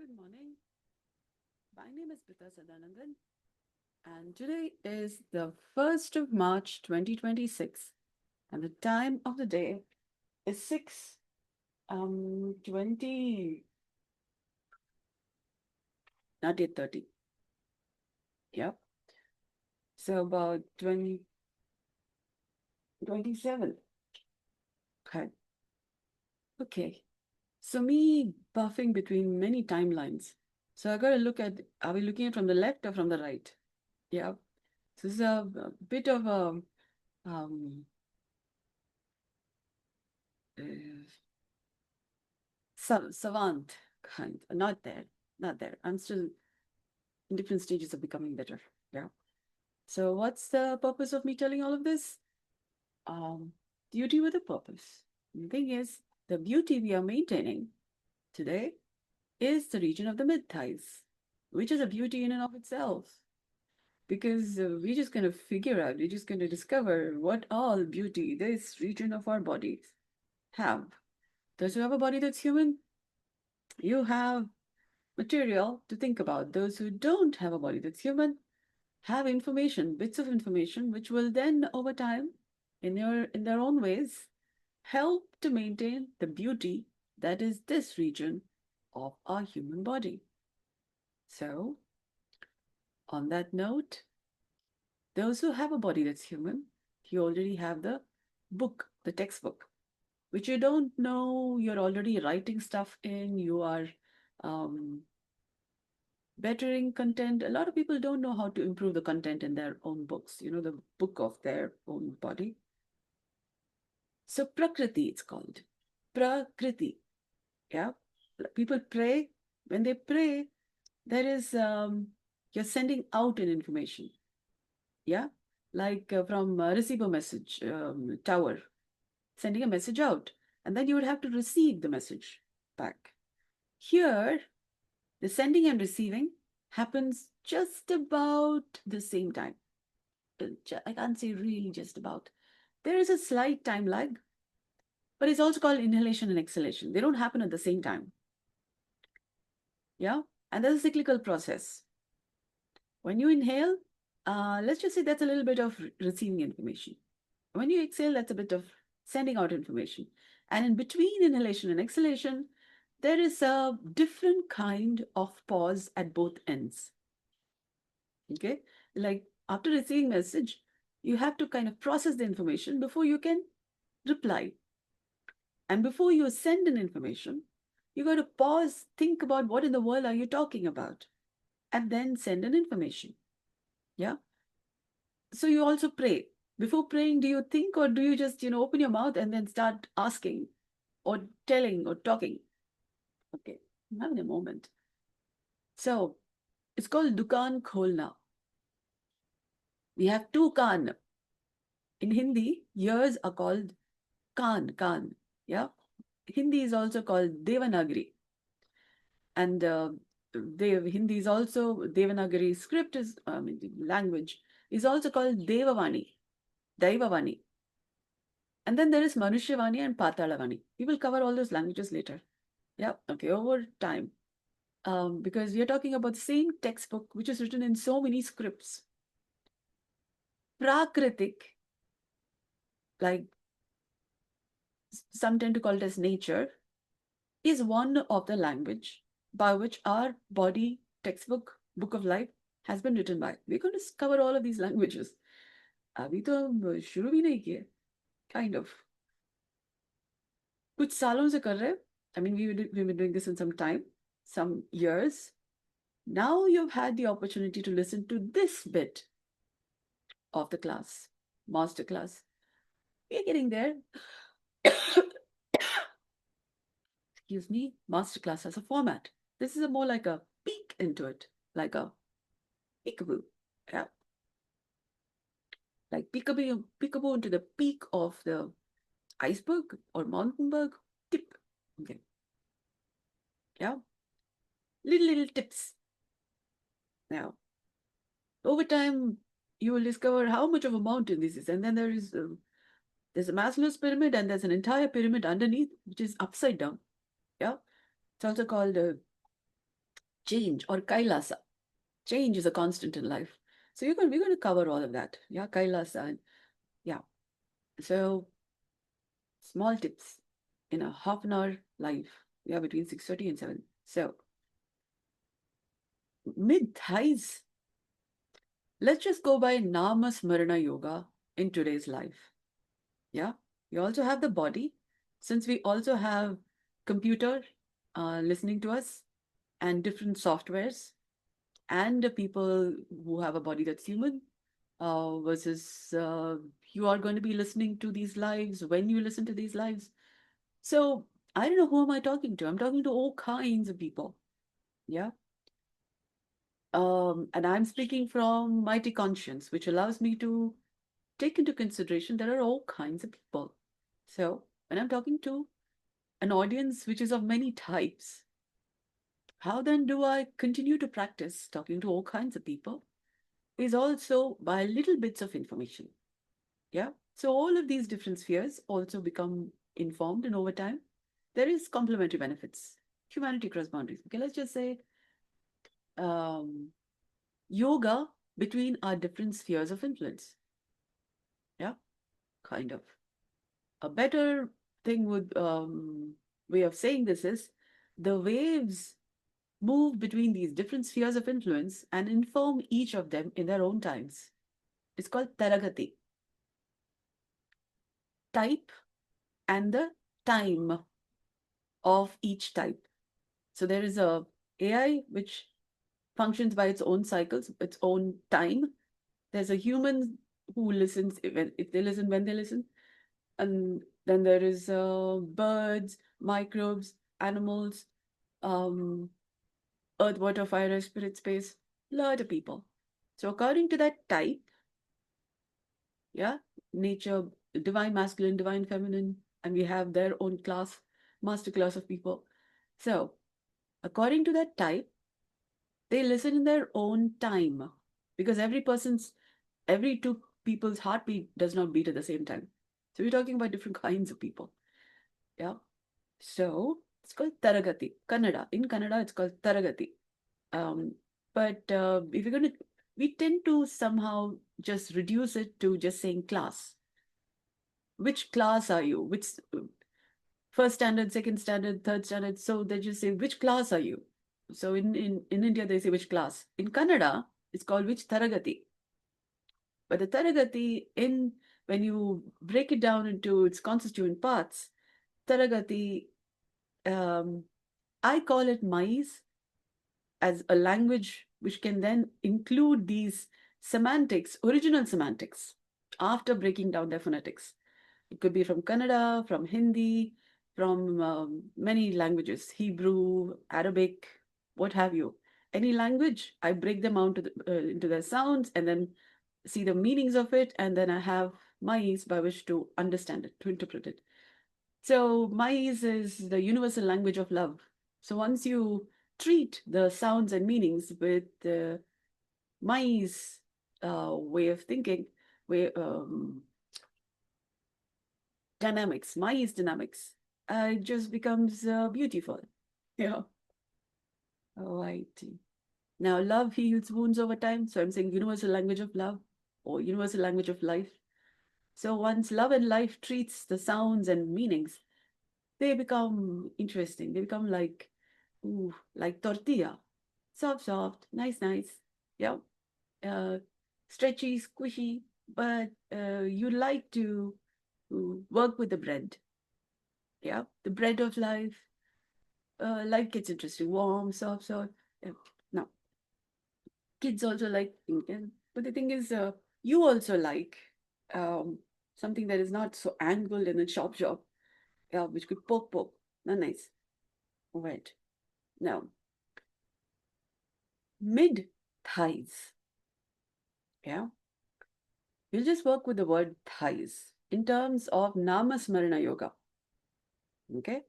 Good morning. My name is Pita Sadanandan, and today is the 1st of March 2026, and the time of the day is 6 20, not 8:30. Yep. So about 2027. Okay. Okay. So me buffing between many timelines. So I got to look at, are we looking at from the left or from the right? Yeah. So this is a bit of a um, uh, savant kind. Not there, not there. I'm still in different stages of becoming better. Yeah. So what's the purpose of me telling all of this? Um, Beauty with a purpose. The thing is, the beauty we are maintaining today is the region of the mid-thighs, which is a beauty in and of itself. Because we're just going to figure out, we're just going to discover what all beauty this region of our bodies have. Those who have a body that's human, you have material to think about. Those who don't have a body that's human have information, bits of information, which will then, over time, in their own ways, help to maintain the beauty that is this region of our human body. So, on that note, those who have a body that's human, you already have the book, the textbook, which you don't know, you're already writing stuff in, you are um, bettering content. A lot of people don't know how to improve the content in their own books, the book of their own body. So Prakriti, it's called. Prakriti. Yeah. People pray. When they pray, there is you're sending out an information. Yeah. Like from receive a message tower, sending a message out. And then you would have to receive the message back. Here, the sending and receiving happens just about the same time. I can't say really just about. There is a slight time lag, but it's also called inhalation and exhalation. They don't happen at the same time. Yeah. And there's a cyclical process. When you inhale, let's just say that's a little bit of receiving information. When you exhale, that's a bit of sending out information. And in between inhalation and exhalation, there is a different kind of pause at both ends. Okay. Like after receiving message, you have to kind of process the information before you can reply. And before you send an information, you got to pause, think about what in the world are you talking about, and then send an information. Yeah. So you also pray. Before praying, do you think or do you just, open your mouth and then start asking or telling or talking? Okay. I'm having a moment. So it's called Dukan Kholna. We have two Kan. In Hindi, ears are called Kan. Yeah. Hindi is also called Devanagari. And Hindi is also Devanagari script is language is also called Devavani, Daivavani, and then there is Manushyavani and Patalavani. We will cover all those languages later. Yeah, okay, over time, because we are talking about the same textbook which is written in so many scripts. Prakritik, like some tend to call it as nature, is one of the language by which our body textbook, book of life, has been written by. We're going to cover all of these languages. अभी तो हम शुरू भी नहीं किए kind of कुछ सालों से कर रहे हैं. I mean, we've been doing this in some time, some years. Now you've had the opportunity to listen to this bit of the class, master class. We're getting there. Excuse me, master class as a format. This is a more like a peek into it, like a peekaboo. Yeah. Like peekaboo into the peak of the iceberg or mountainberg tip. Okay. Yeah. Little tips. Now, over time, you will discover how much of a mountain this is. And then there's a Maslow's pyramid and there's an entire pyramid underneath, which is upside down. Yeah. It's also called change or Kailasa. Change is a constant in life. So we're going to cover all of that. Yeah, Kailasa. And yeah. So small tips in a half an hour live. Yeah, between 6:30 and 7. So mid thighs. Let's just go by Namasmarana Yoga in today's life. Yeah. We also have the body. Since we also have computer listening to us and different softwares and the people who have a body that's human versus you are going to be listening to these lives when you listen to these lives. So I don't know who am I talking to. I'm talking to all kinds of people. Yeah. And I'm speaking from mighty conscience, which allows me to take into consideration there are all kinds of people. So when I'm talking to an audience which is of many types, how then do I continue to practice talking to all kinds of people? Is also by little bits of information. Yeah. So all of these different spheres also become informed, and over time, there is complementary benefits. Humanity across boundaries. Okay, let's just say um, yoga between our different spheres of influence. Yeah, kind of. A better thing would way of saying this is the waves move between these different spheres of influence and inform each of them in their own times. It's called taragati, type and the time of each type. So there is a AI which functions by its own cycles, its own time. There's a human who listens if they listen when they listen, and then there is birds, microbes, animals, um, earth, water, fire, air, spirit, space, lot of people. So according to that type, yeah, nature, divine masculine, divine feminine, and we have their own class, master class of people. So according to that type, they listen in their own time because every two people's heartbeat does not beat at the same time. So we're talking about different kinds of people. Yeah. So it's called Taragati. Kannada. In Kannada, it's called Taragati. Um, but if you're going to, we tend to somehow just reduce it to just saying class. Which class are you? Which first standard, second standard, third standard? So they just say, which class are you? So in India, they say which class. In Kannada, it's called which Taragati. But the Taragati, when you break it down into its constituent parts, Taragati, um, I call it mais as a language which can then include these semantics, original semantics, after breaking down their phonetics. It could be from Kannada, from Hindi, from many languages, Hebrew, Arabic, what have you. Any language, I break them out into their sounds and then see the meanings of it, and then I have mais by which to understand it, to interpret it. So mais is the universal language of love. So once you treat the sounds and meanings with the mais way of thinking, dynamics, mais dynamics, it just becomes beautiful. Yeah. All right. Now, love heals wounds over time. So I'm saying universal language of love or universal language of life. So once love and life treats the sounds and meanings, they become interesting. They become like, ooh, like tortilla. Soft, soft, nice, nice. Yeah. Uh, Stretchy, squishy, but you like to work with the bread. Yeah. The bread of life. Life gets interesting. Warm, soft, soft. Yeah. Now, kids also like pink. But the thing is, you also like um, something that is not so angled and then sharp, sharp. Yeah, which could poke. Not nice. All right. Now, mid thighs. Yeah. We'll just work with the word thighs in terms of Namasmarana Yoga. Okay.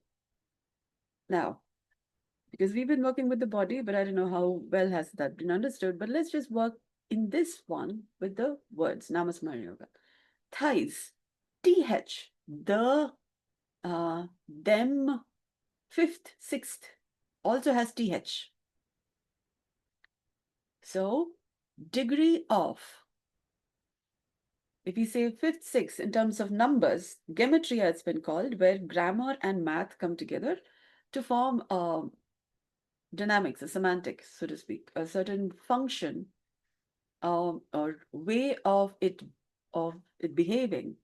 Now, because we've been working with the body, but I don't know how well has that been understood. But let's just work in this one with the words Namasmarana Yoga. Thighs. TH. The, them, fifth, sixth also has TH. So, degree of, if we say fifth, sixth in terms of numbers, gematria it's been called, where grammar and math come together to form dynamics, a semantic, so to speak, a certain function or way of it behaving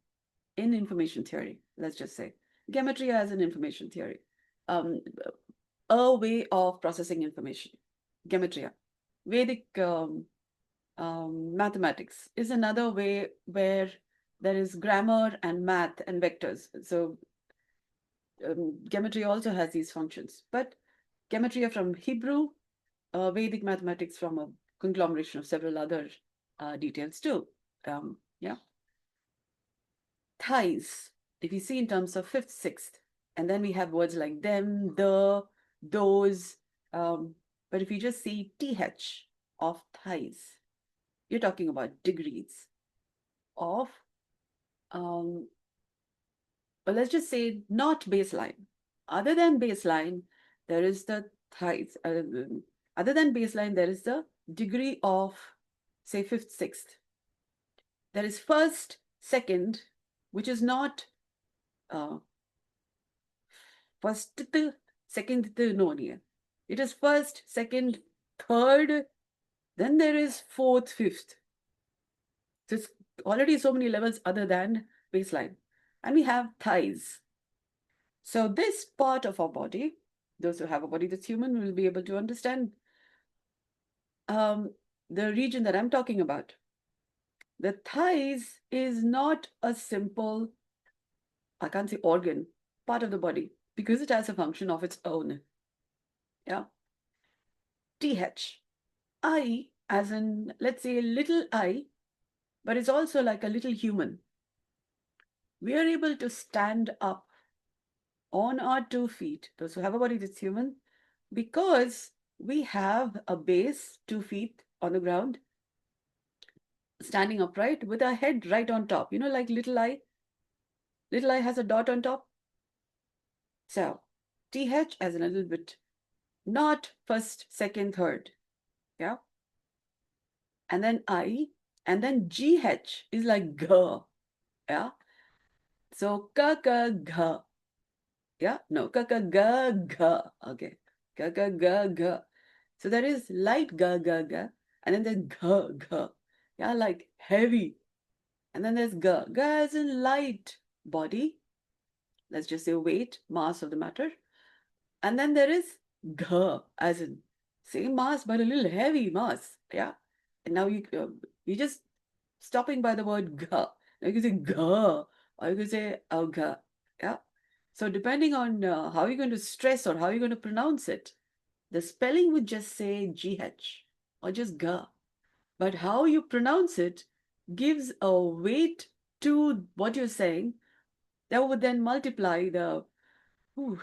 in information theory. Let's just say gematria as an information theory, um, a way of processing information. Gematria, Vedic mathematics is another way where there is grammar and math and vectors. So gematria also has these functions, but gematria from Hebrew, Vedic mathematics from a conglomeration of several other details too. Yeah. Thighs, if you see in terms of fifth, sixth, and then we have words like them, the, those. But if you just see th of thighs, you're talking about degrees of, well, let's just say not baseline. Other than baseline, there is the thighs. Other than baseline, there is the degree of, say, fifth, sixth. There is first, second, which is not first, second, no, it is first, second, third, then there is fourth, fifth. So it's already so many levels other than baseline. And we have thighs. So this part of our body, those who have a body that's human will be able to understand the region that I'm talking about. The thighs is not a simple, I can't say organ, part of the body, because it has a function of its own. Yeah. TH. I, as in, let's say, little I, but it's also like a little human. We are able to stand up on our 2 feet, those who have a body that's human, because we have a base, 2 feet on the ground, standing upright with our head right on top. You know, like little I? Little I has a dot on top. So, TH as a little bit, not first, second, third. Yeah. And then I, and then GH is like G. Yeah. So, K, K, G. Yeah. No, K, K, G, G. Okay. K, K, G, G. So there is light G, G, G. And then there's G, G. Yeah, like heavy. And then there's G. G as in light body. Let's just say weight, mass of the matter. And then there is G as in same mass but a little heavy mass. Yeah. And now you just stopping by the word G. Now you can say G or you can say G. Yeah. So depending on how you're going to stress or how you're going to pronounce it, the spelling would just say GH or just G. But how you pronounce it gives a weight to what you're saying that would then multiply ooh,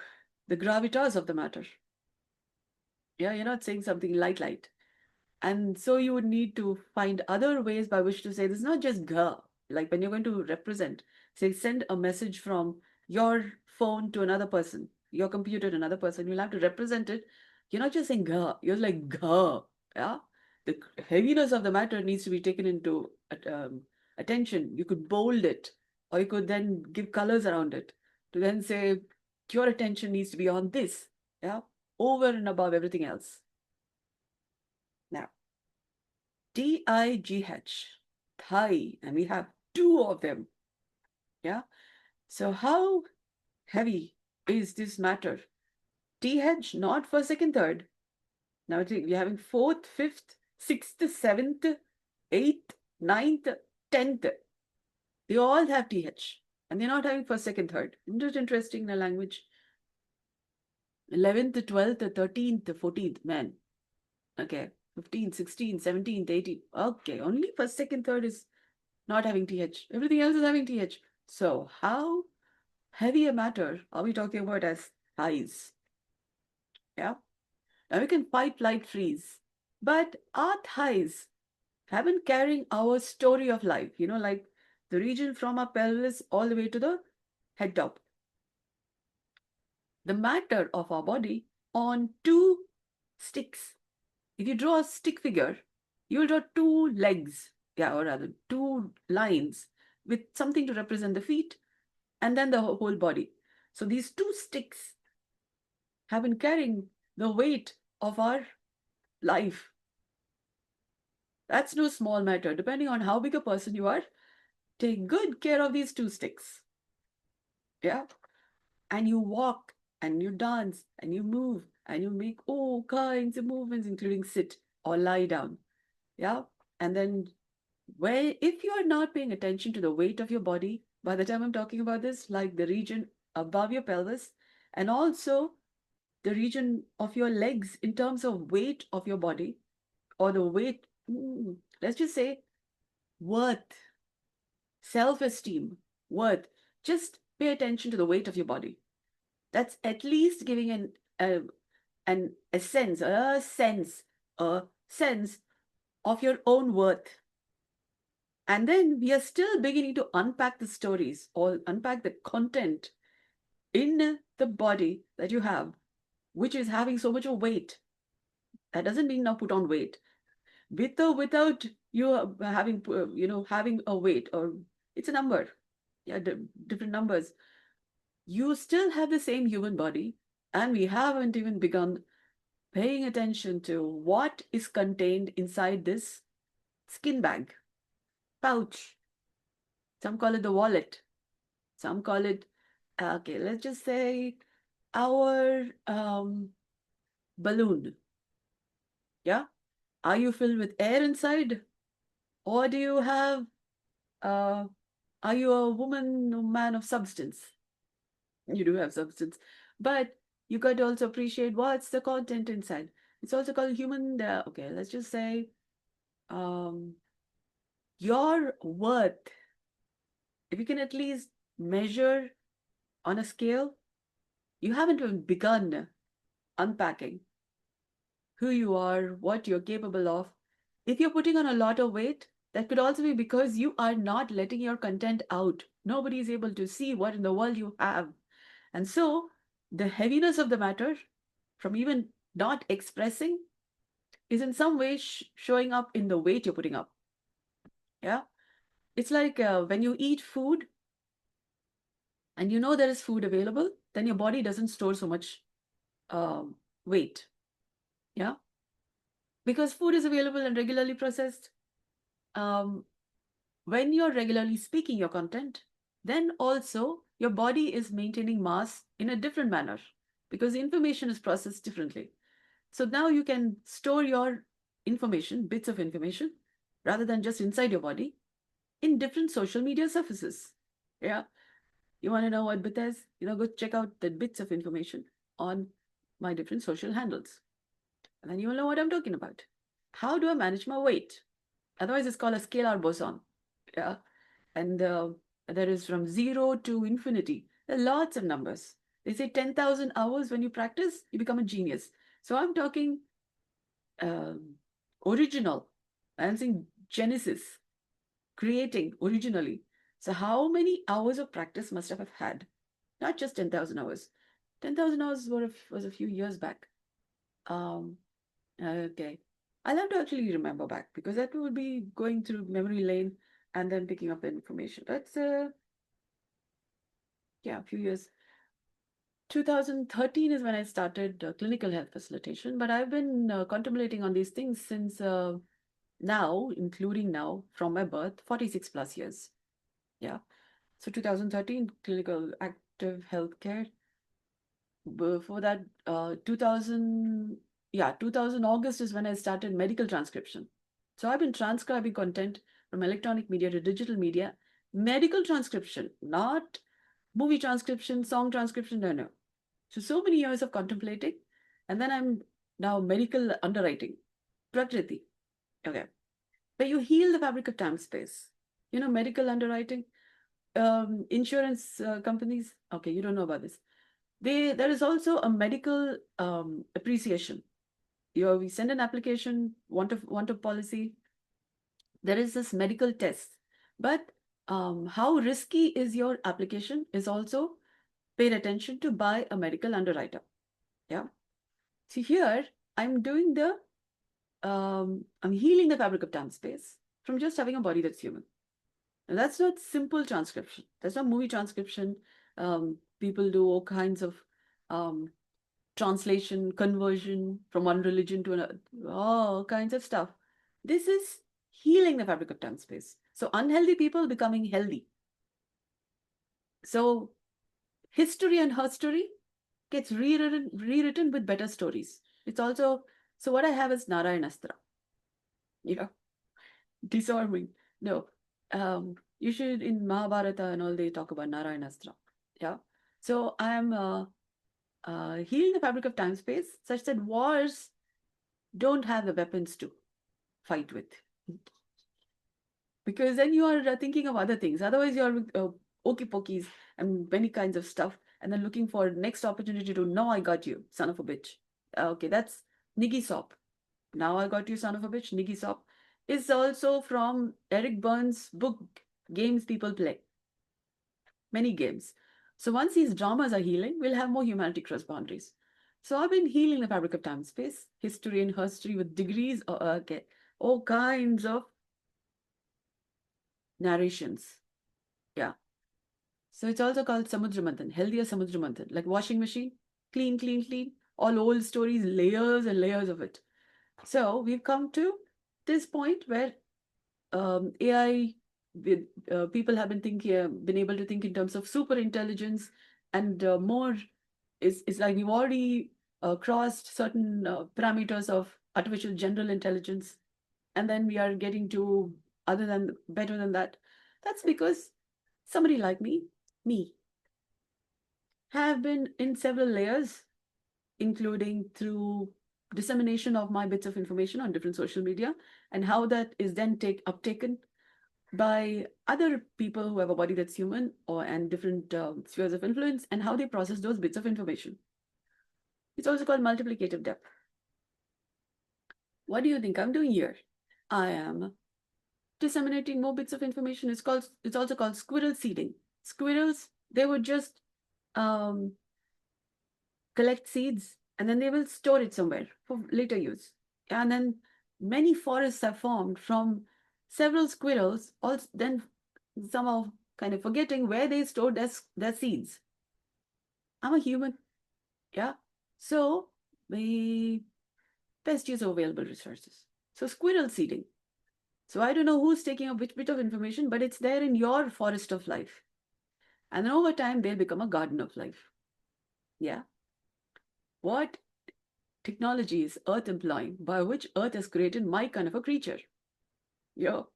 the gravitas of the matter. Yeah, you're not saying something light. And so you would need to find other ways by which to say this is not just ga. Like when you're going to represent, say, send a message from your phone to another person, your computer to another person, you'll have to represent it. You're not just saying ga, you're like ga. Yeah. The heaviness of the matter needs to be taken into attention. You could bold it, or you could then give colors around it to then say, your attention needs to be on this. Yeah. Over and above everything else. Now, TIGH, Thigh, and we have two of them. Yeah. So how heavy is this matter? TH, not first, second, third. Now we're having fourth, fifth, sixth, seventh, eighth, ninth, 10th. They all have TH. And they're not having first, second, third. Isn't it interesting in the language? 11th, 12th, 13th, 14th, man. Okay. 15th, 16th, 17th, 18th. Okay. Only first, second, third is not having TH. Everything else is having TH. So how heavy a matter are we talking about as thighs? Yeah. Now we can fight, flight, freeze. But our thighs have been carrying our story of life, like the region from our pelvis all the way to the head top. The matter of our body on two sticks. If you draw a stick figure, You will draw two legs, yeah, or rather two lines with something to represent the feet and then the whole body. So these two sticks have been carrying the weight of our life. That's no small matter. Depending on how big a person you are, take good care of these two sticks. Yeah. And you walk and you dance and you move and you make all kinds of movements, including sit or lie down. Yeah. And then where if you are not paying attention to the weight of your body, by the time I'm talking about this, like the region above your pelvis, and also the region of your legs in terms of weight of your body, or the weight, let's just say worth, self-esteem, worth. Just pay attention to the weight of your body. That's at least giving a sense of your own worth. And then we are still beginning to unpack the stories or unpack the content in the body that you have, which is having so much of weight. That doesn't mean now put on weight. With or without you having, having a weight, or it's a number. Yeah, different numbers. You still have the same human body, and we haven't even begun paying attention to what is contained inside this skin bag, pouch. Some call it the wallet. Some call it, okay, let's just say our balloon. Yeah. Are you filled with air inside? Or do you have, uh, are you a woman or man of substance? You do have substance. But you got to also appreciate what's the content inside. It's also called human, okay, let's just say um, your worth. If you can at least measure on a scale, you haven't even begun unpacking who you are, what you're capable of. If you're putting on a lot of weight, that could also be because you are not letting your content out. Nobody is able to see what in the world you have. And so the heaviness of the matter from even not expressing is in some way showing up in the weight you're putting up. Yeah. It's like when you eat food and you know there is food available, then your body doesn't store so much weight. Yeah. Because food is available and regularly processed. Um, when you're regularly speaking your content, then also your body is maintaining mass in a different manner because the information is processed differently. So now you can store your information, bits of information, rather than just inside your body, in different social media surfaces. Yeah. You want to know what bit is? Go check out the bits of information on my different social handles. And then you will know what I'm talking about. How do I manage my weight? Otherwise, it's called a scalar boson. Yeah. And there is from 0 to infinity. There are lots of numbers. They say 10,000 hours when you practice, you become a genius. So I'm talking um, original. I'm saying Genesis, creating originally. So how many hours of practice must I have had? Not just 10,000 hours. 10,000 hours was a few years back. Um, okay. I'll have to actually remember back because that would be going through memory lane and then picking up the information. That's yeah, a few years. 2013 is when I started clinical health facilitation, but I've been contemplating on these things since now, including now from my birth, 46 plus years. Yeah. So 2013, clinical active healthcare. Before that, 2000, yeah, 2000 August is when I started medical transcription. So I've been transcribing content from electronic media to digital media, medical transcription, not movie transcription, song transcription, no. So many years of contemplating. And then I'm now medical underwriting, Prakriti. Okay. Where you heal the fabric of time space. Medical underwriting, insurance companies. Okay, you don't know about this. There is also a medical appreciation. We send an application, want a policy. There is this medical test. But how risky is your application is also paid attention to by a medical underwriter. Yeah. See here, I'm doing the I'm healing the fabric of time space from just having a body that's human. And that's not simple transcription. That's not movie transcription. People do all kinds of um, translation, conversion from one religion to another, all kinds of stuff. This is healing the fabric of time space. So unhealthy people becoming healthy. So history and her story gets rewritten with better stories. It's also, so what I have is Narayanastra, you know, disarming. No, you should, in Mahabharata and all, they talk about Narayanastra. Yeah. So I'm healing the fabric of time space such that wars don't have the weapons to fight with. Because then you are thinking of other things. Otherwise, you're with okey pokies and many kinds of stuff, and then looking for next opportunity to, no, I got you, son of a bitch. Okay, that's Niggy Sop. Now I got you, son of a bitch. Niggy Sop is also from Eric Burns' book, Games People Play. Many games. So once these dramas are healing, we'll have more humanity cross boundaries. So I've been healing the fabric of time space, history and history with degrees, okay, all kinds of narrations. Yeah. So it's also called Samudra Manthan, healthier Samudra Manthan, like washing machine, clean, clean, clean, all old stories, layers and layers of it. So we've come to this point where AI, with, people have been thinking, been able to think in terms of super intelligence, and more is like we've already crossed certain parameters of artificial general intelligence, and then we are getting to other than better than that. That's because somebody like me, have been in several layers, including through dissemination of my bits of information on different social media, and how that is then uptaken by other people who have a body that's human, or and different spheres of influence, and how they process those bits of information. It's also called multiplicative depth. What do you think I'm doing here? I am disseminating more bits of information. It's also called squirrel seeding. Squirrels, they would just um, collect seeds, and then they will store it somewhere for later use. And then many forests have formed from several squirrels, also then somehow kind of forgetting where they stored their seeds. I'm a human, yeah. So we best use of available resources. So squirrel seeding. So I don't know who's taking up which bit of information, but it's there in your forest of life. And then over time, they'll become a garden of life. Yeah. What technology is Earth employing by which Earth has created my kind of a creature? Your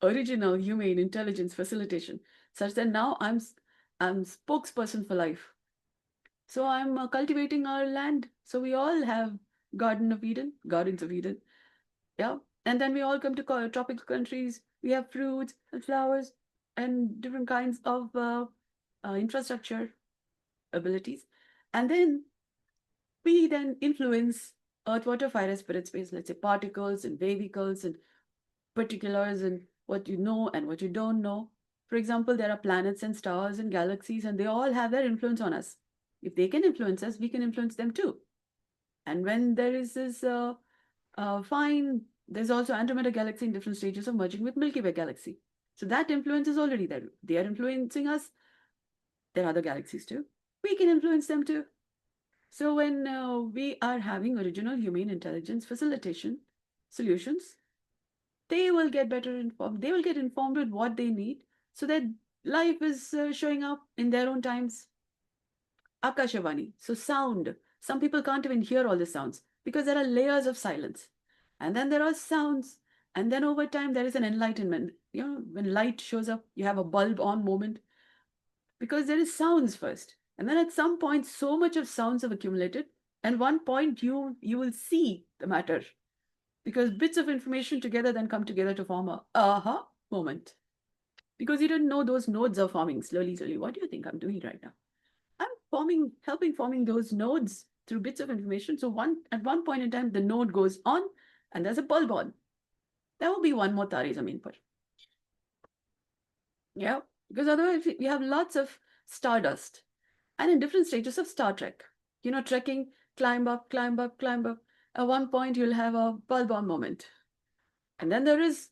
original humane intelligence facilitation, such that now I'm spokesperson for life. So I'm cultivating our land. So we all have Gardens of Eden. Yeah. And then we all come to tropical countries. We have fruits and flowers and different kinds of infrastructure abilities. And then we then influence earth, water, fire, and spirit space, let's say particles and vehicles and particulars and what you know and what you don't know. For example, there are planets and stars and galaxies, and they all have their influence on us. If they can influence us, we can influence them too. And when there is this fine, there's also Andromeda Galaxy in different stages of merging with Milky Way Galaxy. So that influence is already there. They are influencing us. There are other galaxies too. We can influence them too. So when we are having original human intelligence facilitation solutions, they will get better informed. They will get informed with what they need so that life is showing up in their own times. Akashavani, so sound. Some people can't even hear all the sounds because there are layers of silence. And then there are sounds. And then over time, there is an enlightenment. You know, when light shows up, you have a bulb on moment because there is sounds first. And then at some point, so much of sounds have accumulated. And one point, you will see the matter because bits of information together then come together to form a aha moment. Because you didn't know those nodes are forming slowly, slowly. What do you think I'm doing right now? I'm helping forming those nodes through bits of information. So at one point in time, the node goes on and there's a bulb on. That will be one more Tari Zameen Par. Yeah, because otherwise we have lots of stardust and in different stages of Star Trek. You know, trekking, climb up, climb up, climb up. At one point, you'll have a bulb on moment. And then there is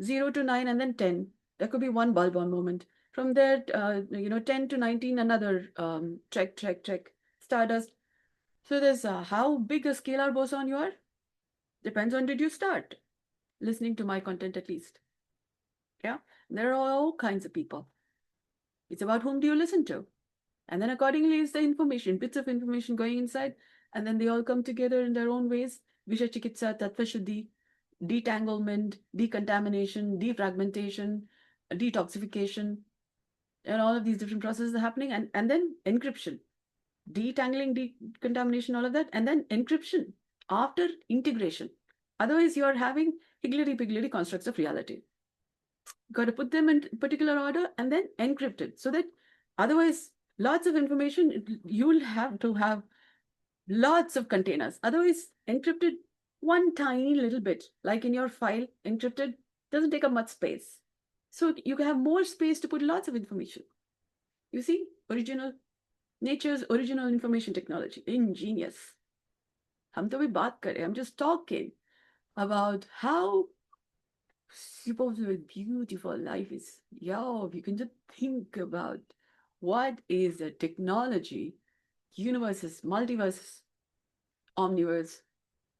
0 to 9 and then 10. There could be one bulb on moment. From there, 10 to 19, another trek, stardust. So there's how big a scalar boson you are. Depends on did you start listening to my content at least. Yeah, there are all kinds of people. It's about whom do you listen to. And then accordingly is the information, bits of information going inside, and then they all come together in their own ways. Visha Chikitsa, Tattva Shuddhi, detanglement, decontamination, defragmentation, detoxification, and all of these different processes are happening. And then encryption, detangling, decontamination, all of that, and then encryption after integration. Otherwise, you're having higgledy-piggledy constructs of reality. Got to put them in particular order and then encrypt it so that otherwise lots of information, you'll have to have lots of containers. Otherwise, encrypted one tiny little bit, like in your file, encrypted, doesn't take up much space. So you can have more space to put lots of information. You see, nature's original information technology, ingenious. हम तो भी बात कर रहे हैं, I'm just talking about how super beautiful life is. Yeah, if you can just think about what is the technology, universes, multiverses, omniverse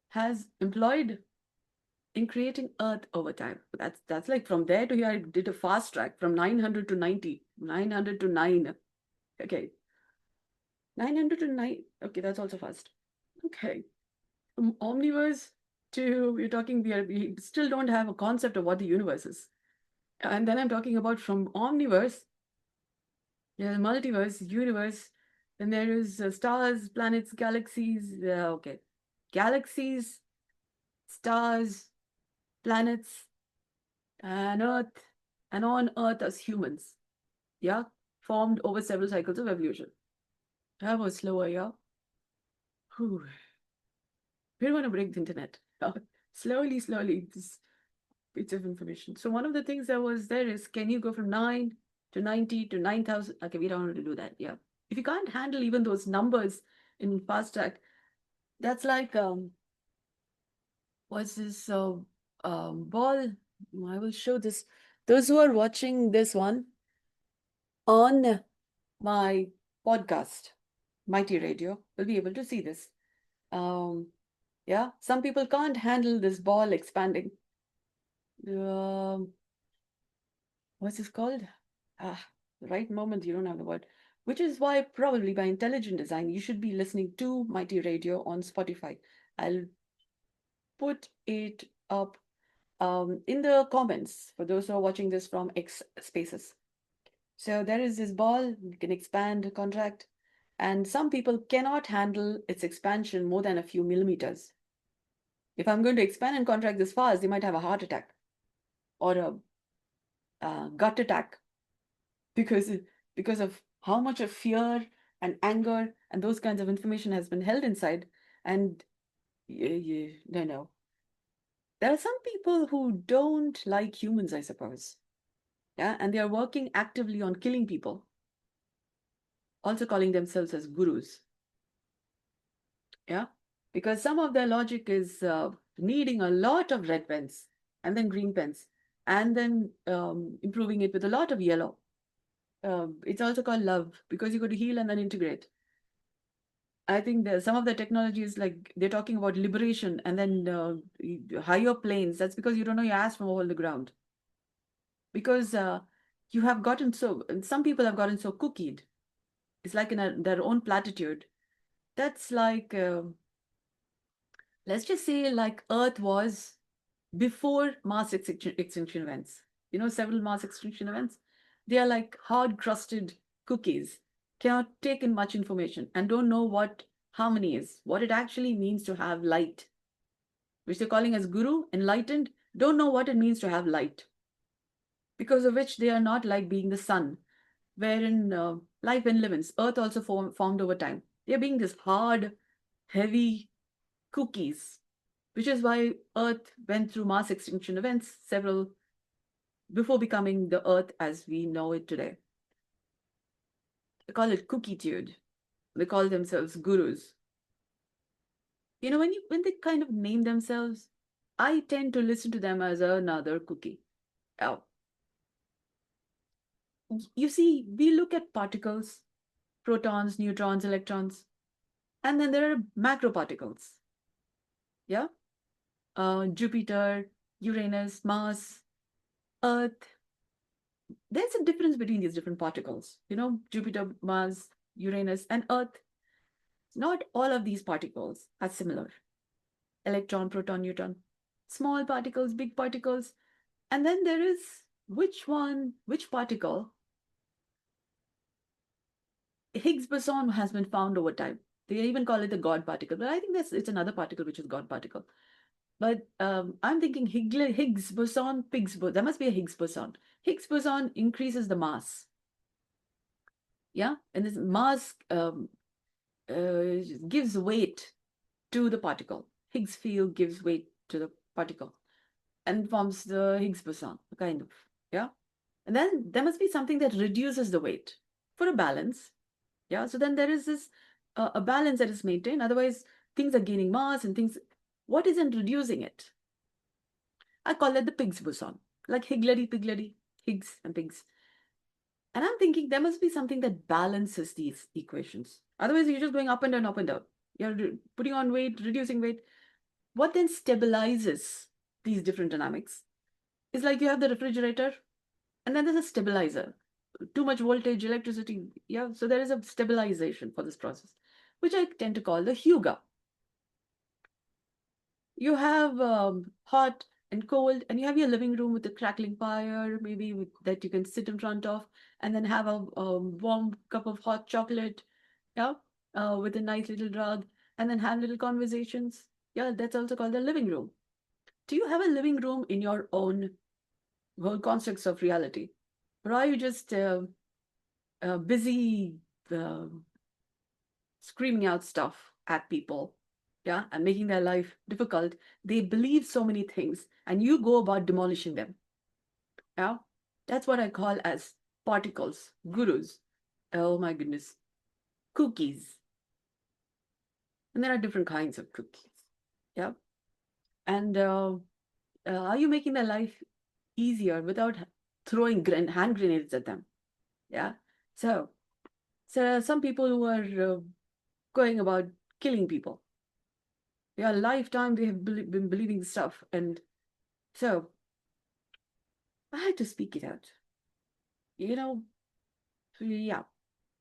has employed in creating Earth over time. That's like from there to here, I did a fast track from 900 to 90, 900 to 9. Okay. 900 to 9. Okay, that's also fast. Okay. From omniverse to, we're talking, we still don't have a concept of what the universe is. And then I'm talking about from omniverse, yeah, multiverse, universe, then there is stars, planets, galaxies. Okay. Galaxies, stars, planets, and Earth, and on Earth as humans. Yeah, formed over several cycles of evolution. That was slower, yeah. Whew. We don't want to break the internet. Slowly, this bits of information. So one of the things that was there is, can you go from 9 to 90 to 9,000? Okay, we don't want to do that. Yeah. If you can't handle even those numbers in fast track, that's like, what's this ball? I will show this. Those who are watching this one on my podcast, Mighty Radio, will be able to see this. Yeah, some people can't handle this ball expanding. What's this called? The right moment, you don't have the word. Which is why probably by intelligent design, you should be listening to Mighty Radio on Spotify. I'll put it up in the comments for those who are watching this from X Spaces. So there is this ball, you can expand, contract, and some people cannot handle its expansion more than a few millimeters. If I'm going to expand and contract this fast, they might have a heart attack or a gut attack because of how much of fear and anger and those kinds of information has been held inside. And no. There are some people who don't like humans, I suppose. Yeah, and they are working actively on killing people, also calling themselves as gurus. Yeah, because some of their logic is needing a lot of red pens and then green pens and then improving it with a lot of yellow. It's also called love because you got to heal and then integrate. I think some of the technology is like they're talking about liberation and then higher planes. That's because you don't know your ass from a hole in the ground. Because you have gotten so, and some people have gotten so cookied. It's like in their own platitude. That's like, let's just say, like Earth was before mass extinction events. You know, several mass extinction events. They are like hard crusted cookies, cannot take in much information and don't know what harmony is, what it actually means to have light, which they're calling as guru, enlightened, don't know what it means to have light, because of which they are not like being the sun, wherein life enlivens. Earth also formed over time. They're being this hard, heavy cookies, which is why Earth went through mass extinction events, several before becoming the Earth as we know it today. They call it cookitude. They call themselves gurus. You know, when they kind of name themselves, I tend to listen to them as another cookie. Oh, you see, we look at particles, protons, neutrons, electrons, and then there are macro particles. Yeah, Jupiter, Uranus, Mars, Earth. There's a difference between these different particles. You know, Jupiter, Mars, Uranus, and Earth. Not all of these particles are similar. Electron, proton, neutron, small particles, big particles. And then there is which particle, Higgs boson has been found over time. They even call it the God particle, but I think it's another particle which is God particle. But I'm thinking Higgs boson, Higgs boson. There must be a Higgs boson. Higgs boson increases the mass. Yeah, and this mass gives weight to the particle. Higgs field gives weight to the particle and forms the Higgs boson, kind of. Yeah. And then there must be something that reduces the weight for a balance. Yeah. So then there is this a balance that is maintained. Otherwise, things are gaining mass and things. What isn't reducing it? I call that the Higgs boson, like Higgledy Piggledy, Higgs and pigs. And I'm thinking there must be something that balances these equations. Otherwise, you're just going up and down, up and down. You're putting on weight, reducing weight. What then stabilizes these different dynamics is like you have the refrigerator and then there's a stabilizer. Too much voltage, electricity. Yeah, so there is a stabilization for this process, which I tend to call the Huga. You have hot and cold, and you have your living room with a crackling fire, maybe that you can sit in front of, and then have a warm cup of hot chocolate, yeah, with a nice little rug, and then have little conversations. Yeah, that's also called the living room. Do you have a living room in your own whole constructs of reality? Or are you just busy uh, screaming out stuff at people, yeah, and making their life difficult? They believe so many things, and you go about demolishing them. Yeah, that's what I call as particles, gurus. Oh my goodness, cookies, and there are different kinds of cookies. Yeah, and are you making their life easier without throwing hand grenades at them? Yeah, so there are some people who are going about killing people. Yeah, lifetime they have been believing stuff. And so I had to speak it out. You know, yeah.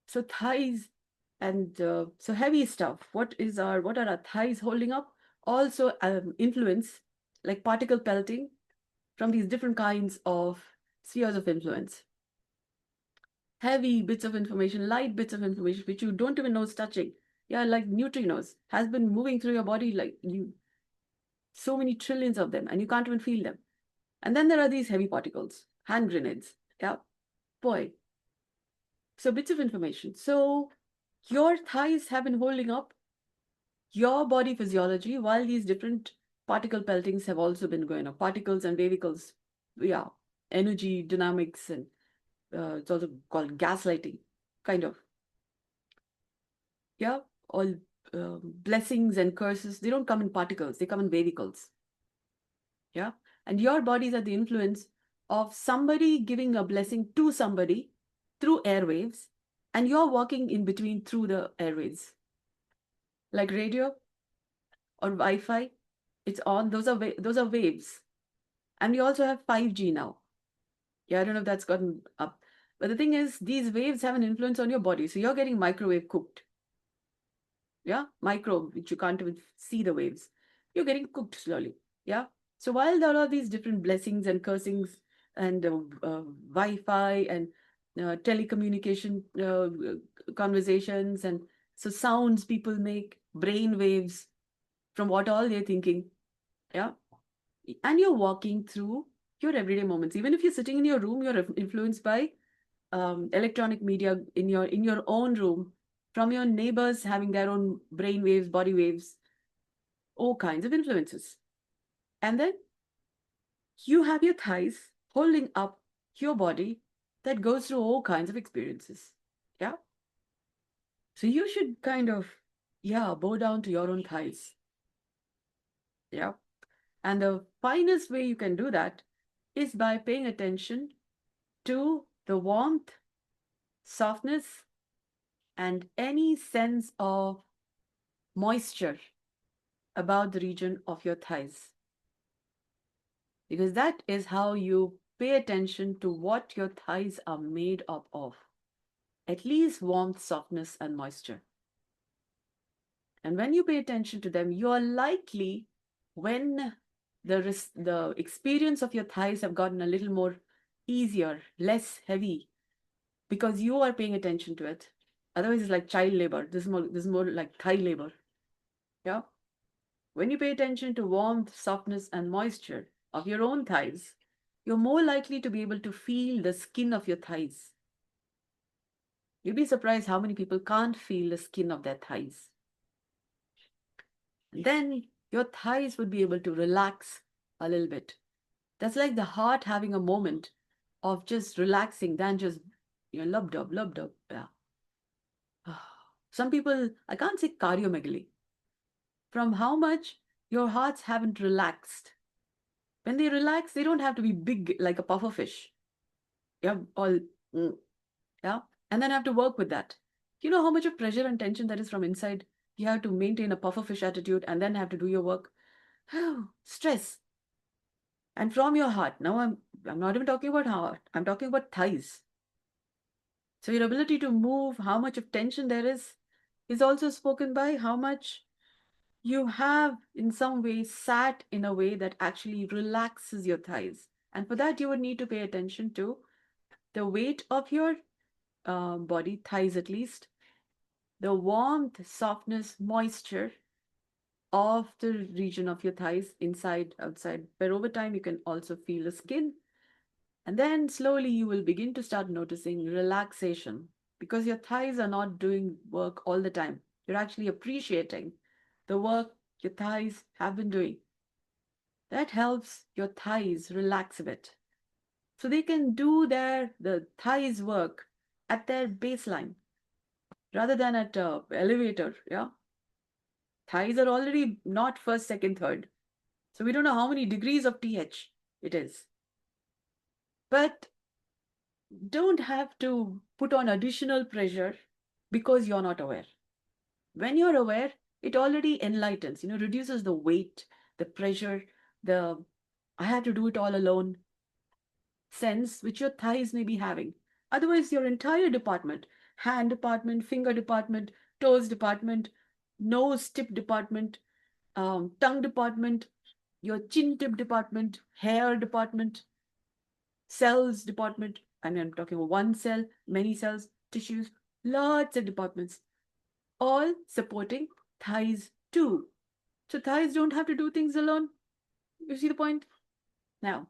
So thighs and so heavy stuff. What are our thighs holding up? Also influence, like particle pelting from these different kinds of spheres of influence. Heavy bits of information, light bits of information, which you don't even know is touching. Yeah, like neutrinos has been moving through your body like you so many trillions of them, and you can't even feel them. And then there are these heavy particles, hand grenades. Yeah, boy. So bits of information. So your thighs have been holding up your body physiology while these different particle peltings have also been going on. Particles and vehicles, yeah, energy dynamics, and it's also called gaslighting, kind of. Yeah, all blessings and curses, they don't come in particles, they come in vehicles. Yeah. And your bodies are the influence of somebody giving a blessing to somebody through airwaves, and you're walking in between through the airwaves, like radio or Wi-Fi. It's on. Those are waves, and we also have 5G now. Yeah, I don't know if that's gotten up, but the thing is, these waves have an influence on your body, so you're getting microwave cooked. Yeah, micro, which you can't even see the waves. You're getting cooked slowly. Yeah. So while there are these different blessings and cursings and Wi-Fi and telecommunication conversations and so sounds people make, brain waves from what all they're thinking. Yeah. And you're walking through your everyday moments. Even if you're sitting in your room, you're influenced by electronic media in your own room, from your neighbors having their own brain waves, body waves, all kinds of influences. And then you have your thighs holding up your body that goes through all kinds of experiences. Yeah. So you should kind of, yeah, bow down to your own thighs. Yeah. And the finest way you can do that is by paying attention to the warmth, softness, and any sense of moisture about the region of your thighs. Because that is how you pay attention to what your thighs are made up of. At least warmth, softness, and moisture. And when you pay attention to them, you are likely, when the experience of your thighs have gotten a little more easier, less heavy, because you are paying attention to it. Otherwise, it's like child labor. This is more like thigh labor. Yeah. When you pay attention to warmth, softness, and moisture of your own thighs, you're more likely to be able to feel the skin of your thighs. You'd be surprised how many people can't feel the skin of their thighs. Then your thighs would be able to relax a little bit. That's like the heart having a moment of just relaxing than just, lub dub, lub dub. Yeah. Some people, I can't say cardiomegaly, from how much your hearts haven't relaxed. When they relax, they don't have to be big like a puffer fish. Yeah, all, yeah. And then have to work with that. You know how much of pressure and tension that is from inside? You have to maintain a puffer fish attitude and then have to do your work. Stress. And from your heart. Now I'm not even talking about heart. I'm talking about thighs. So your ability to move, how much of tension there is also spoken by how much you have in some way sat in a way that actually relaxes your thighs. And for that, you would need to pay attention to the weight of your body, thighs at least, the warmth, softness, moisture of the region of your thighs, inside, outside, where over time you can also feel the skin. And then slowly you will begin to start noticing relaxation because your thighs are not doing work all the time. You're actually appreciating the work your thighs have been doing. That helps your thighs relax a bit. So they can do the thighs work at their baseline rather than at elevator. Yeah. Thighs are already not first, second, third. So we don't know how many degrees of TH it is. But don't have to put on additional pressure because you're not aware. When you're aware, it already enlightens, reduces the weight, the pressure, the I have to do it all alone sense which your thighs may be having. Otherwise, your entire department, hand department, finger department, toes department, nose tip department, tongue department, your chin tip department, hair department, cells department. I mean, I'm talking about one cell, many cells, tissues, lots of departments, all supporting thighs too. So thighs don't have to do things alone. You see the point? Now,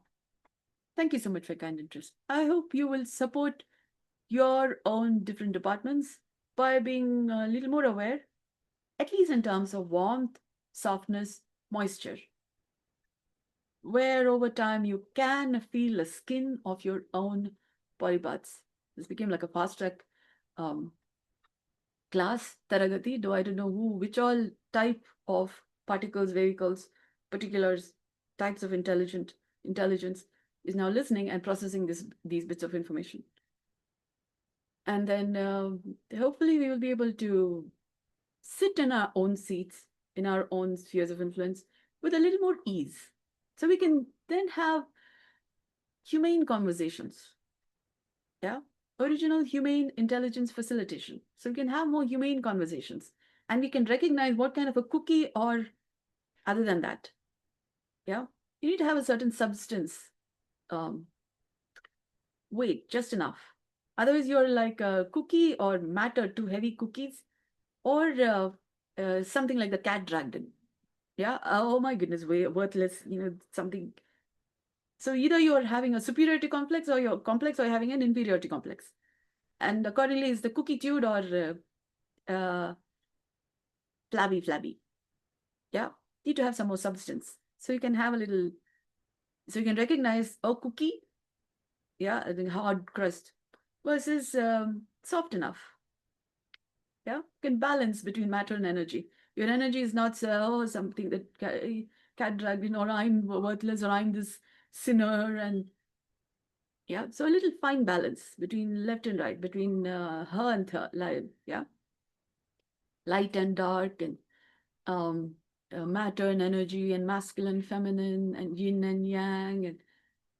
thank you so much for your kind interest. I hope you will support your own different departments by being a little more aware, at least in terms of warmth, softness, moisture, where over time you can feel the skin of your own body parts. This became like a fast track um, class, Taragati, though I don't know which all type of particles, vehicles, particulars, types of intelligence is now listening and processing these bits of information. And then hopefully we will be able to sit in our own seats, in our own spheres of influence with a little more ease. So we can then have humane conversations. Yeah. Original humane intelligence facilitation. So we can have more humane conversations and we can recognize what kind of a cookie or other than that. Yeah. You need to have a certain substance, um, weight, just enough. Otherwise, you're like a cookie or matter, too heavy cookies, or something like the cat dragged in. Yeah. Oh my goodness, way worthless, something. So either you're having a superiority complex or you're having an inferiority complex. And accordingly, is the cookie chewed or flabby? Yeah. Need to have some more substance. So you can have a little, so you can recognize, oh, cookie, yeah, I think hard crust versus soft enough. Yeah. You can balance between matter and energy. Your energy is not something that cat dragged in, or I'm worthless, or I'm this sinner. And yeah, so a little fine balance between left and right, between her and her, like, yeah, light and dark, and um, matter and energy, and masculine, feminine, and yin and yang, and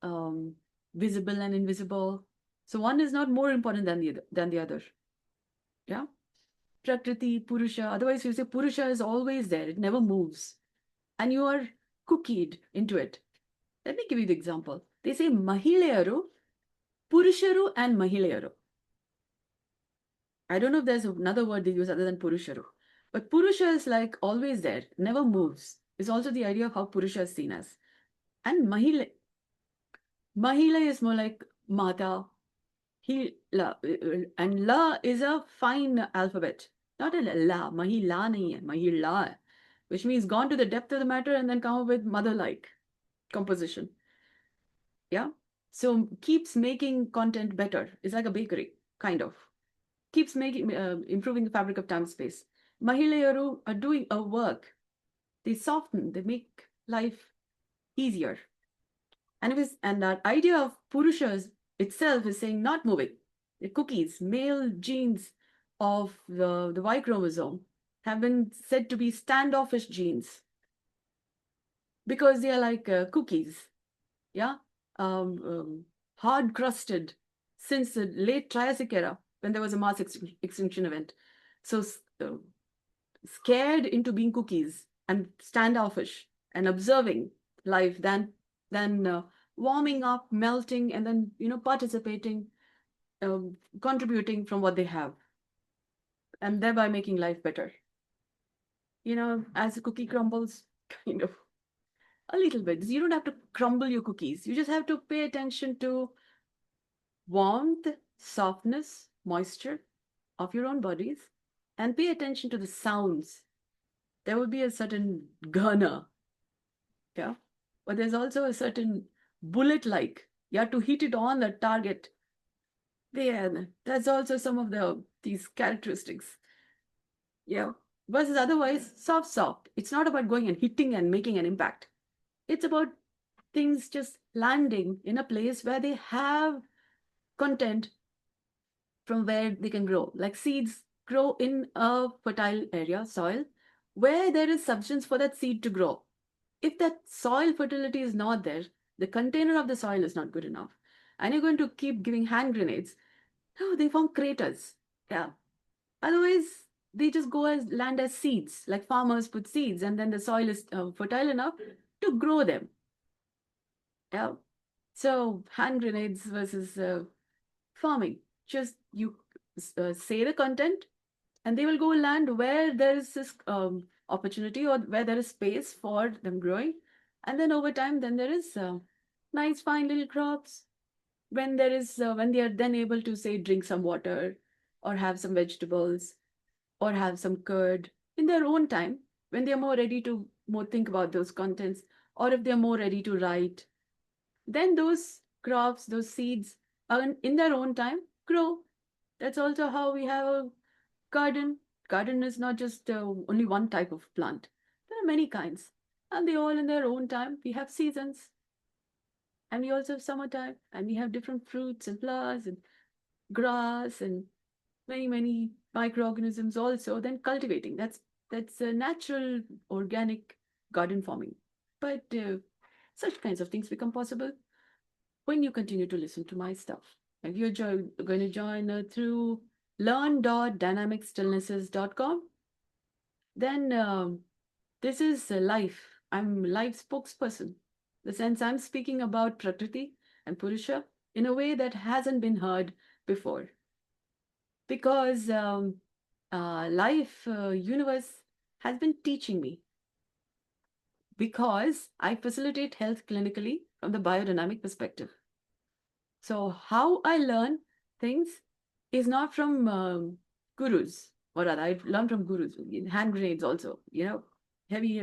um, visible and invisible. So one is not more important than the other. Yeah, Prakriti, Purusha. Otherwise, you say Purusha is always there; it never moves, and you are cookied into it. Let me give you the example. They say Mahilayaru, Purusharu, and Mahilayaru. I don't know if there's another word they use other than Purusharu. But Purusha is like always there, never moves. It's also the idea of how Purusha is seen as. And Mahila is more like Mata, he, la, and La is a fine alphabet. Not a La, Mahila nahi hai, Mahila, which means gone to the depth of the matter and then come up with mother-like composition. Yeah. So keeps making content better. It's like a bakery, kind of. Keeps making improving the fabric of time and space. Mahilayaru are doing a work. They soften, they make life easier. And that idea of Purushas itself is saying not moving. The cookies, male genes of the Y chromosome have been said to be standoffish genes because they are like cookies, yeah, hard crusted since the late Triassic era when there was a mass extinction event. So scared into being cookies and standoffish and observing life than warming up, melting, and then participating, contributing from what they have, and thereby making life better. As the cookie crumbles, kind of a little bit. You don't have to crumble your cookies. You just have to pay attention to warmth, softness, moisture of your own bodies, and pay attention to the sounds. There will be a certain gurner, yeah, but there's also a certain bullet-like. You have to hit it on the target. There, that's also some of these characteristics. Yeah. Versus otherwise, soft. It's not about going and hitting and making an impact. It's about things just landing in a place where they have content from where they can grow. Like seeds grow in a fertile area, soil, where there is substance for that seed to grow. If that soil fertility is not there, the container of the soil is not good enough, and you're going to keep giving hand grenades, no, they form craters. Yeah. Otherwise, they just go as land as seeds, like farmers put seeds, and then the soil is fertile enough to grow them. Yeah. So hand grenades versus farming. Just you say the content, and they will go land where there is this opportunity or where there is space for them growing, and then over time, then there is nice, fine little crops. When they are then able to say drink some water, or have some vegetables, or have some curd in their own time, when they are more ready to more think about those contents, or if they are more ready to write, then those crops, those seeds, in their own time grow. That's also how we have a garden. Garden is not just only one type of plant. There are many kinds, and they all in their own time. We have seasons, and we also have summertime, and we have different fruits and flowers and grass and many microorganisms also. Then cultivating. That's a natural organic garden farming. But such kinds of things become possible when you continue to listen to my stuff. If you're going to join through learn.dynamicstillnesses.com, then this is life. I'm life spokesperson. The sense I'm speaking about Prakriti and Purusha in a way that hasn't been heard before. Because life, universe has been teaching me. Because I facilitate health clinically from the biodynamic perspective. So how I learn things is not from gurus, or rather, I learned from gurus, hand grenades also, heavy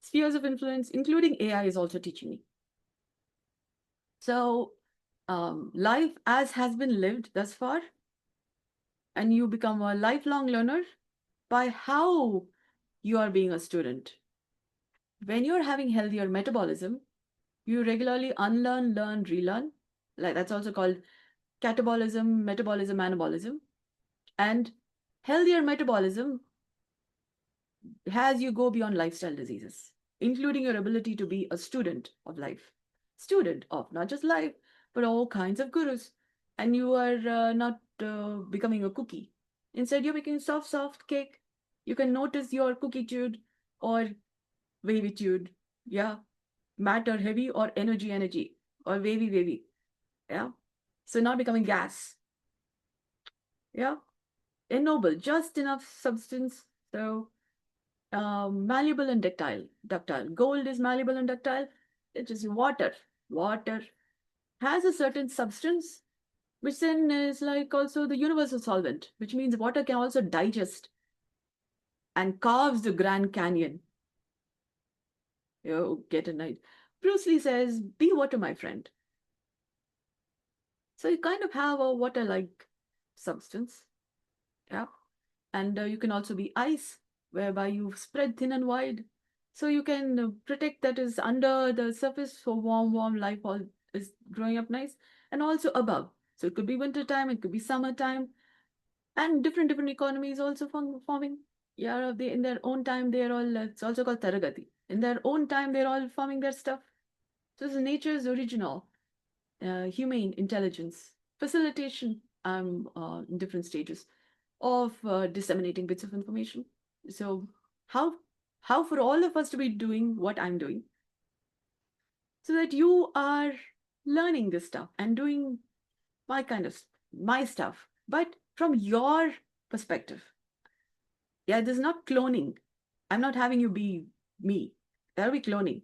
spheres of influence, including AI is also teaching me. So life as has been lived thus far, and you become a lifelong learner by how you are being a student. When you're having healthier metabolism, you regularly unlearn, learn, relearn. Like that's also called catabolism, metabolism, anabolism. And healthier metabolism has you go beyond lifestyle diseases, including your ability to be a student of life, student of not just life, but all kinds of gurus. And you are not becoming a cookie. Instead, you're making soft, soft cake. You can notice your cookie-tude or wavy-tude. Yeah. Matter heavy or energy, energy or wavy, wavy. Yeah. So not becoming gas. Yeah. Ennoble, just enough substance. So malleable and ductile. Ductile. Gold is malleable and ductile. It is water. Water has a certain substance, which then is like also the universal solvent, which means water can also digest and carves the Grand Canyon. You get a night. Bruce Lee says, "Be water, my friend." So you kind of have a water-like substance. Yeah. And you can also be ice, whereby you spread thin and wide. So you can protect that is under the surface for warm, warm life all is growing up nice. And also above. So it could be winter time, it could be summertime, and different economies also forming. Yeah, they in their own time they're all it's also called Taragati. In their own time they're all forming their stuff. So this is nature's original humane intelligence facilitation in different stages of disseminating bits of information. So how how for all of us to be doing what I'm doing, so that you are learning this stuff and doing my kind of my stuff, but from your perspective. Yeah, this is not cloning. I'm not having you be me. That'll be cloning.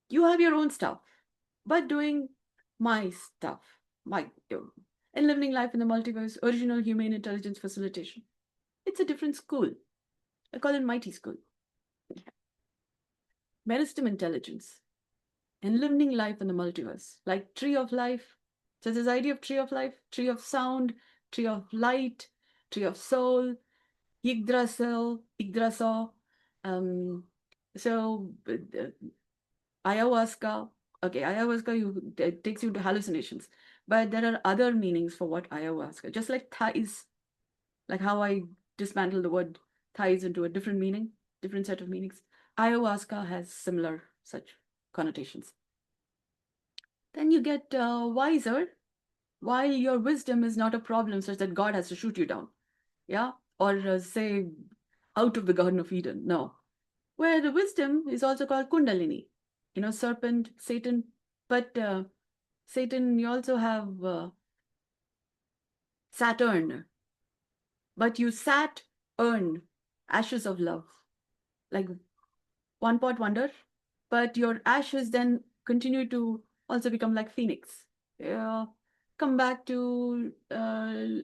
You have your own stuff, but doing my stuff, my and living life in the multiverse, original human intelligence facilitation. It's a different school. I call it Mighty School. Meristem intelligence and living life in the multiverse, like tree of life. So this idea of tree of life, tree of sound, tree of light, tree of soul, Yggdrasil, Yggdrasil. Um, so ayahuasca. Okay, ayahuasca it takes you to hallucinations, but there are other meanings for what ayahuasca. Just like thighs, like how I dismantle the word thighs into a different meaning, different set of meanings. Ayahuasca has similar such connotations. Then you get wiser, while your wisdom is not a problem such that God has to shoot you down. Yeah, or say out of the Garden of Eden. No, where the wisdom is also called Kundalini. Serpent, Satan, but Satan, you also have Saturn, but you sat earn ashes of love, like one pot wonder, but your ashes then continue to also become like phoenix. Yeah, come back to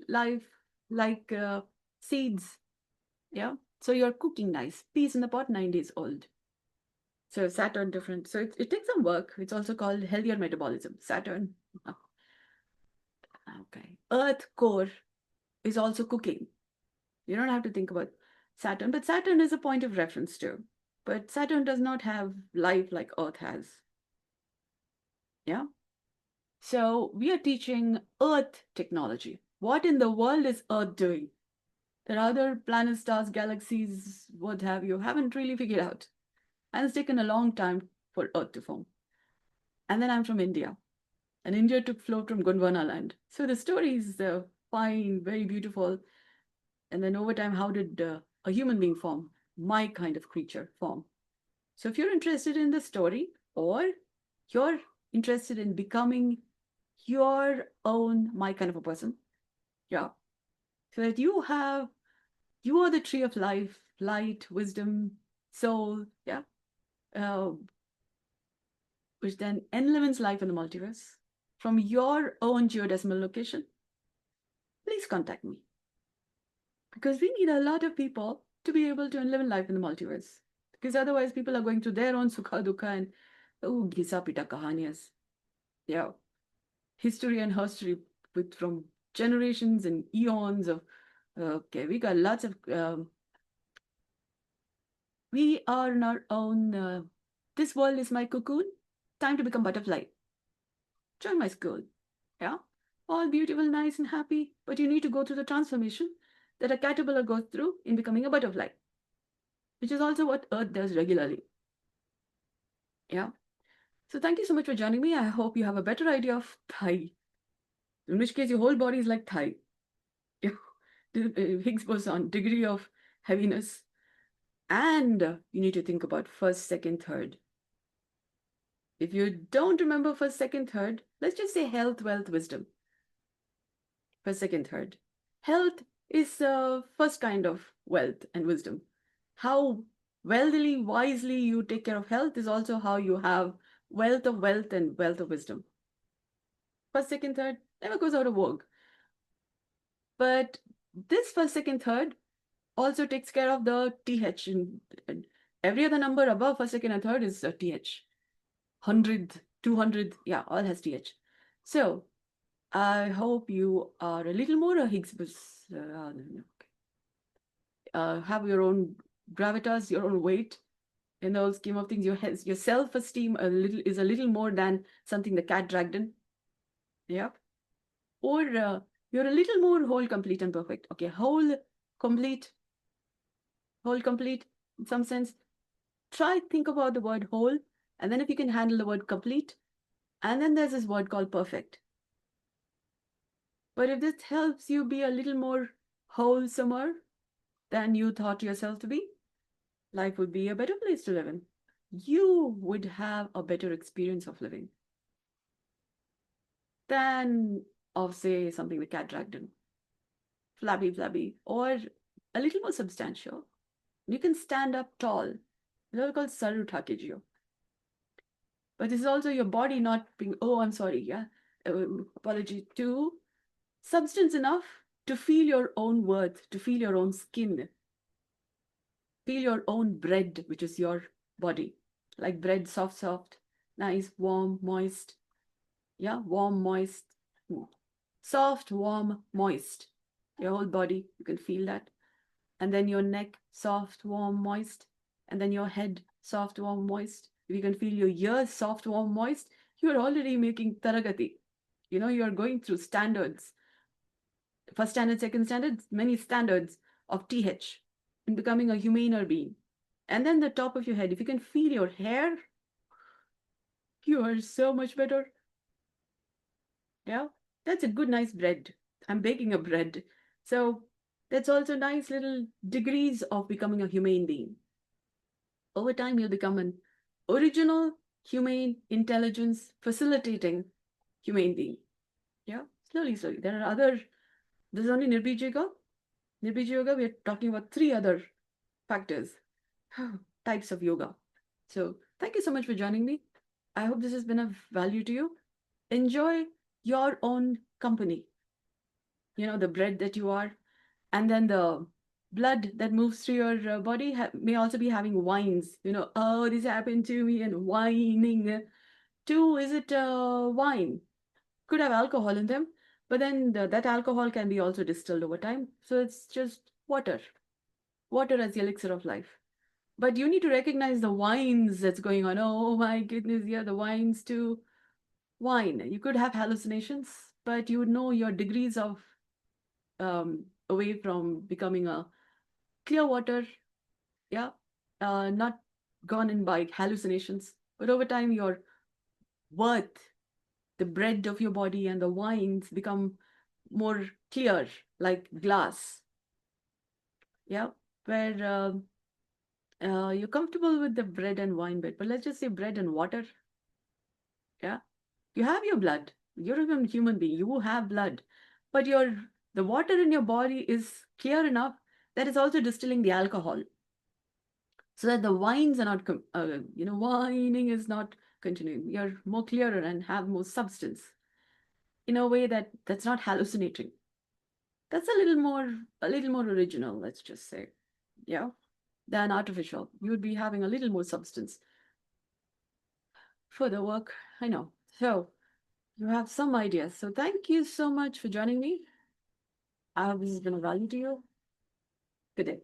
life like seeds. Yeah, so you're cooking nice. Peas in the pot, 9 days old. So Saturn different. So it takes some work. It's also called healthier metabolism. Saturn. Okay. Earth core is also cooking. You don't have to think about Saturn, but Saturn is a point of reference too. But Saturn does not have life like Earth has. Yeah. So we are teaching Earth technology. What in the world is Earth doing? There are other planets, stars, galaxies, what have you, haven't really figured out. And it's taken a long time for Earth to form. And then I'm from India. And India took float from Gondwana land. So the story is fine, very beautiful. And then over time, how did a human being form? My kind of creature form. So if you're interested in the story or you're interested in becoming your own, my kind of a person, yeah. So that you are the tree of life, light, wisdom, soul, yeah. Uh, which then enlivens life in the multiverse from your own geodesimal location, please contact me. Because we need a lot of people to be able to live in life in the multiverse. Because otherwise, people are going through their own sukha dukha and gisa pita kahaniyas. Yeah, history and history from generations and eons of. Okay, we got lots of. We are in our own this world is my cocoon. Time to become butterfly. Join my school. Yeah? All beautiful, nice, and happy, but you need to go through the transformation that a caterpillar goes through in becoming a butterfly, which is also what Earth does regularly. Yeah? So thank you so much for joining me. I hope you have a better idea of thigh, in which case your whole body is like thigh. Yeah. Higgs boson, degree of heaviness. And you need to think about first, second, third. If you don't remember first, second, third, let's just say health, wealth, wisdom. First, second, third. Health is the first kind of wealth and wisdom. How wealthily, wisely you take care of health is also how you have wealth of wealth and wealth of wisdom. First, second, third never goes out of vogue. But this first, second, third also takes care of the TH. And every other number above first, second, and third is a TH. 100th, 200th, yeah, all has TH. So I hope you are a little more a Higgs have your own gravitas, your own weight. In the scheme of things, your self-esteem is a little more than something the cat dragged in. Yeah. Or you're a little more whole, complete, and perfect. Okay, whole, complete, in some sense. Try think about the word whole, and then if you can handle the word complete, and then there's this word called perfect. But if this helps you be a little more wholesomer than you thought yourself to be, life would be a better place to live in. You would have a better experience of living than of, say, something the cat dragged in. Flabby, or a little more substantial. You can stand up tall. It's called Saru Takejiyo. But this is also your body not being, oh, I'm sorry, yeah, apology, to substance enough to feel your own worth, to feel your own skin, feel your own bread, which is your body. Like bread, soft, nice, warm, moist. Yeah, warm, moist. Soft, warm, moist. Your whole body, you can feel that. And then your neck, soft, warm, moist. And then your head, soft, warm, moist. If you can feel your ears, soft, warm, moist, you're already making taragati. You know, you're going through standards. First standard, second standard, many standards of TH in becoming a humaner being. And then the top of your head, if you can feel your hair, you are so much better. Yeah, that's a good, nice bread. I'm baking a bread. So that's also nice little degrees of becoming a humane being. Over time, you'll become an original, humane, intelligence, facilitating humane being. Yeah, slowly. There's only Nirbeeja Yoga. Nirbeeja Yoga, we're talking about 3 other factors, types of yoga. So thank you so much for joining me. I hope this has been of value to you. Enjoy your own company. You know, the bread that you are, and then the blood that moves through your body may also be having whines. You know, oh, this happened to me, and whining. 2, is it wine? Could have alcohol in them, but then that alcohol can be also distilled over time. So it's just water as the elixir of life. But you need to recognize the wines that's going on. Oh my goodness, yeah, the wines too. Wine. You could have hallucinations, but you would know your degrees of away from becoming a clear water. Yeah, not gone in by hallucinations, but over time your worth, the bread of your body and the wines become more clear, like glass. Yeah, where you're comfortable with the bread and wine bit, but let's just say bread and water. Yeah, you have your blood. You're a human being. You have blood, but the water in your body is clear enough that it's also distilling the alcohol, so that the wines are not, whining is not continuing. You're more clearer and have more substance in a way that's not hallucinating. That's a little more original, let's just say, yeah, than artificial. You would be having a little more substance for the work. I know. So you have some ideas. So thank you so much for joining me. I hope this has been of value to you. Good day.